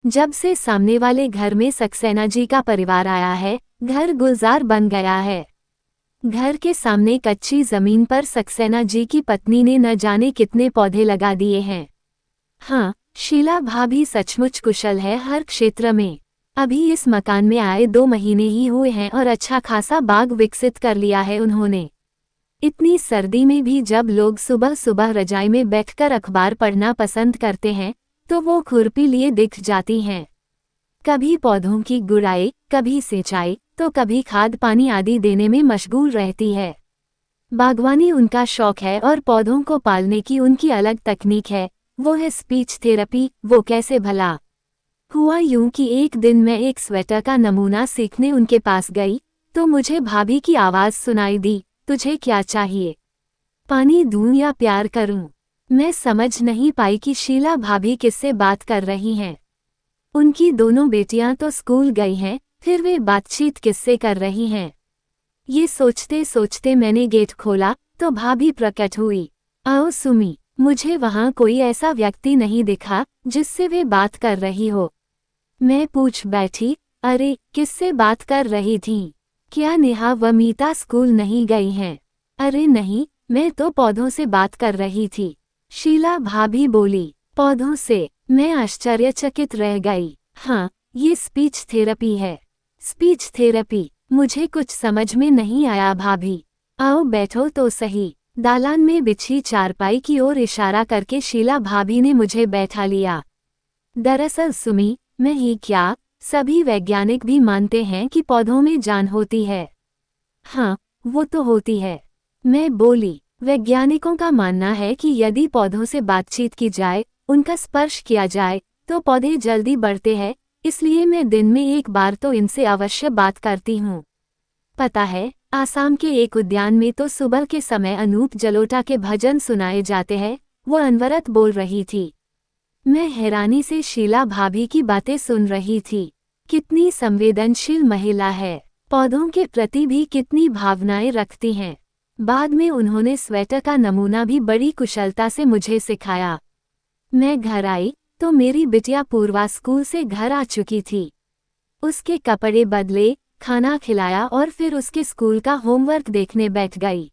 जब से सामने वाले घर में सक्सेना जी का परिवार आया है, घर गुलजार बन गया है। घर के सामने कच्ची जमीन पर सक्सेना जी की पत्नी ने न जाने कितने पौधे लगा दिए हैं। हाँ, शीला भाभी सचमुच कुशल है हर क्षेत्र में। अभी इस मकान में आए 2 महीने ही हुए हैं और अच्छा खासा बाग विकसित कर लिया है उन्होंने। इतनी सर्दी में भी जब लोग सुबह सुबह रजाई में बैठकर अखबार पढ़ना पसंद करते हैं, तो वो खुरपी लिए दिख जाती हैं। कभी पौधों की गुड़ाई, कभी सिंचाई, तो कभी खाद पानी आदि देने में मशगूल रहती है। बागवानी उनका शौक है और पौधों को पालने की उनकी अलग तकनीक है, वो है स्पीच थेरेपी। वो कैसे भला? हुआ यूं कि एक दिन मैं एक स्वेटर का नमूना सीखने उनके पास गई, तो मुझे भाभी की आवाज़ सुनाई दी, तुझे क्या चाहिए? पानी दूं या प्यार करूं? मैं समझ नहीं पाई कि शीला भाभी किससे बात कर रही हैं। उनकी दोनों बेटियां तो स्कूल गई हैं, फिर वे बातचीत किससे कर रही हैं? ये सोचते सोचते मैंने गेट खोला, तो भाभी प्रकट हुई। आओ सुमी। मुझे वहां कोई ऐसा व्यक्ति नहीं दिखा जिससे वे बात कर रही हो। मैं पूछ बैठी, अरे किससे बात कर रही थीं? क्या नेहा व मीता स्कूल नहीं गई हैं? अरे नहीं, मैं तो पौधों से बात कर रही थी, शीला भाभी बोली। पौधों से? मैं आश्चर्यचकित रह गई। हाँ, ये स्पीच थेरेपी है। Speech therapy? मुझे कुछ समझ में नहीं आया भाभी। आओ बैठो तो सही। दालान में बिछी चारपाई की ओर इशारा करके शीला भाभी ने मुझे बैठा लिया। दरअसल सुमी, मैं ही क्या, सभी वैज्ञानिक भी मानते हैं कि पौधों में जान होती है। हाँ, वो तो होती है, मैं बोली। वैज्ञानिकों का मानना है कि यदि पौधों से बातचीत की जाए, उनका स्पर्श किया जाए, तो पौधे जल्दी बढ़ते हैं, इसलिए मैं दिन में एक बार तो इनसे अवश्य बात करती हूँ। पता है, आसाम के एक उद्यान में तो सुबह के समय अनूप जलोटा के भजन सुनाए जाते हैं, वो अनवरत बोल रही थी। मैं हैरानी से शीला भाभी की बातें सुन रही थी। कितनी संवेदनशील महिला है, पौधों के प्रति भी कितनी भावनाएं रखती हैं। बाद में उन्होंने स्वेटर का नमूना भी बड़ी कुशलता से मुझे सिखाया। मैं घर आई, तो मेरी बिटिया पूर्वा स्कूल से घर आ चुकी थी। उसके कपड़े बदले, खाना खिलाया और फिर उसके स्कूल का होमवर्क देखने बैठ गई।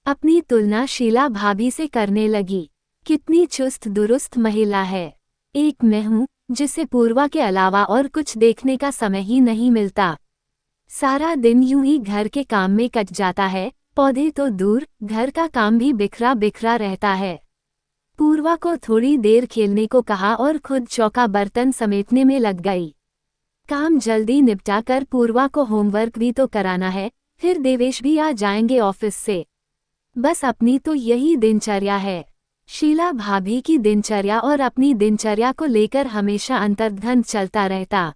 अपनी तुलना शीला भाभी से करने लगी। कितनी चुस्त दुरुस्त महिला है। एक मैं हूँ, जिसे पूर्वा के अलावा और कुछ देखने का समय ही नहीं मिलता। सारा दिन यूं ही घर के काम में कट जाता है, पौधे तो दूर, घर का काम भी बिखरा बिखरा रहता है। पूर्वा को थोड़ी देर खेलने को कहा और खुद चौका बर्तन समेटने में लग गई। काम जल्दी निपटा कर पूर्वा को होमवर्क भी तो कराना है, फिर देवेश भी आ जाएंगे ऑफिस से। बस अपनी तो यही दिनचर्या है। शीला भाभी की दिनचर्या और अपनी दिनचर्या को लेकर हमेशा अंतर्द्वंद चलता रहता।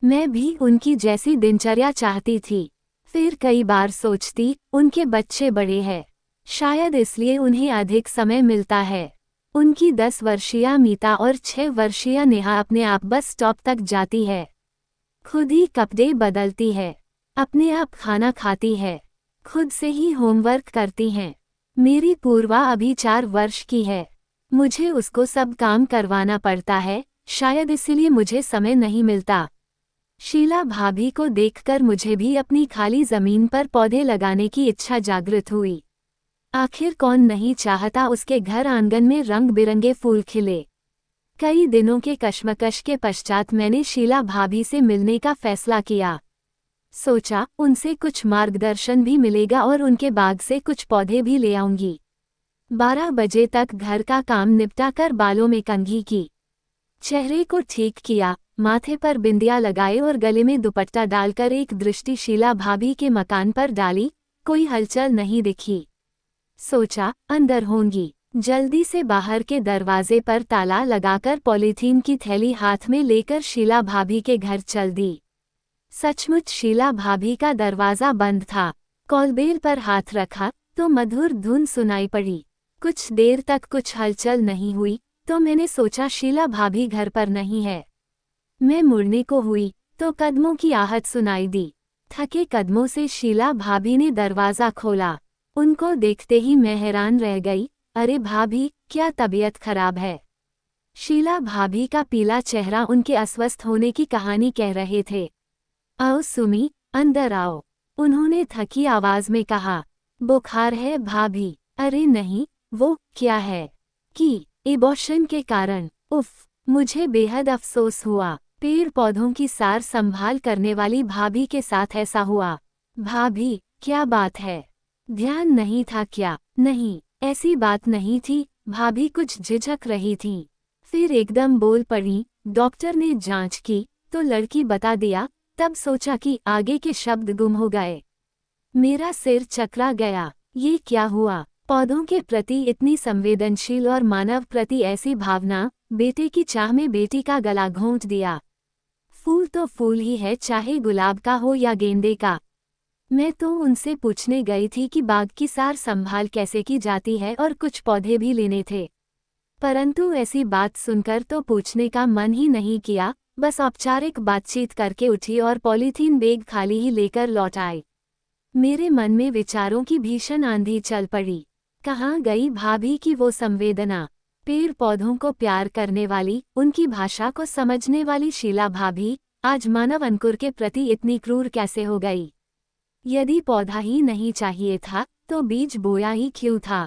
मैं भी उनकी जैसी दिनचर्या चाहती थी। फिर कई बार सोचती, उनके बच्चे बड़े हैं, शायद इसलिए उन्हें अधिक समय मिलता है। उनकी 10 वर्षीय मीता और 6 वर्षीय नेहा अपने आप बस स्टॉप तक जाती है, खुद ही कपड़े बदलती है, अपने आप खाना खाती है, खुद से ही होमवर्क करती हैं। मेरी पूर्वा अभी 4 वर्ष की है, मुझे उसको सब काम करवाना पड़ता है, शायद इसीलिए मुझे समय नहीं मिलता। शीला भाभी को देखकर मुझे भी अपनी खाली जमीन पर पौधे लगाने की इच्छा जागृत हुई। आखिर कौन नहीं चाहता उसके घर आंगन में रंग बिरंगे फूल खिले। कई दिनों के कश्मकश के पश्चात मैंने शीला भाभी से मिलने का फैसला किया। सोचा, उनसे कुछ मार्गदर्शन भी मिलेगा और उनके बाग से कुछ पौधे भी ले आऊंगी। 12 बजे तक घर का काम निपटा कर बालों में कंघी की, चेहरे को ठीक किया, माथे पर बिंदिया लगाए और गले में दुपट्टा डालकर एक दृष्टि शीला भाभी के मकान पर डाली। कोई हलचल नहीं दिखी। सोचा, अंदर होंगी। जल्दी से बाहर के दरवाजे पर ताला लगाकर पॉलीथीन की थैली हाथ में लेकर शीला भाभी के घर चल दी। सचमुच शीला भाभी का दरवाजा बंद था। कॉलबेल पर हाथ रखा तो मधुर धुन सुनाई पड़ी। कुछ देर तक कुछ हलचल नहीं हुई, तो मैंने सोचा शीला भाभी घर पर नहीं है। मैं मुड़ने को हुई तो कदमों की आहट सुनाई दी। थके कदमों से शीला भाभी ने दरवाज़ा खोला। उनको देखते ही मैं हैरान रह गई। अरे भाभी, क्या तबीयत खराब है? शीला भाभी का पीला चेहरा उनके अस्वस्थ होने की कहानी कह रहे थे। आओ सुमी, अंदर आओ, उन्होंने थकी आवाज में कहा। बुखार है भाभी? अरे नहीं, वो क्या है कि एबॉर्शन के कारण। उफ, मुझे बेहद अफसोस हुआ। पेड़ पौधों की सार संभाल करने वाली भाभी के साथ ऐसा हुआ। भाभी, क्या बात है? ध्यान नहीं था क्या? नहीं, ऐसी बात नहीं थी। भाभी कुछ झिझक रही थी, फिर एकदम बोल पड़ी। डॉक्टर ने जांच की तो लड़की बता दिया। तब सोचा कि आगे के शब्द गुम हो गए। मेरा सिर चकरा गया। ये क्या हुआ? पौधों के प्रति इतनी संवेदनशील और मानव प्रति ऐसी भावना, बेटे की चाह में बेटी का गला घोंट दिया। फूल तो फूल ही है, चाहे गुलाब का हो या गेंदे का। मैं तो उनसे पूछने गई थी कि बाग की सार संभाल कैसे की जाती है और कुछ पौधे भी लेने थे, परंतु ऐसी बात सुनकर तो पूछने का मन ही नहीं किया। बस औपचारिक बातचीत करके उठी और पॉलीथीन बैग खाली ही लेकर लौट आई। मेरे मन में विचारों की भीषण आंधी चल पड़ी। कहाँ गई भाभी की वो संवेदना? पेड़ पौधों को प्यार करने वाली, उनकी भाषा को समझने वाली शीला भाभी आज मानव अंकुर के प्रति इतनी क्रूर कैसे हो गई? यदि पौधा ही नहीं चाहिए था तो बीज बोया ही क्यों था?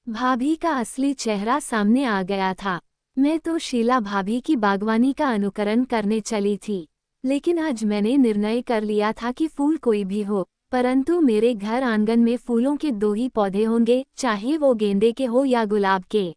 भाभी का असली चेहरा सामने आ गया था। मैं तो शीला भाभी की बागवानी का अनुकरण करने चली थी, लेकिन आज मैंने निर्णय कर लिया था कि फूल कोई भी हो, परंतु मेरे घर आंगन में फूलों के 2 ही पौधे होंगे, चाहे वो गेंदे के हो या गुलाब के।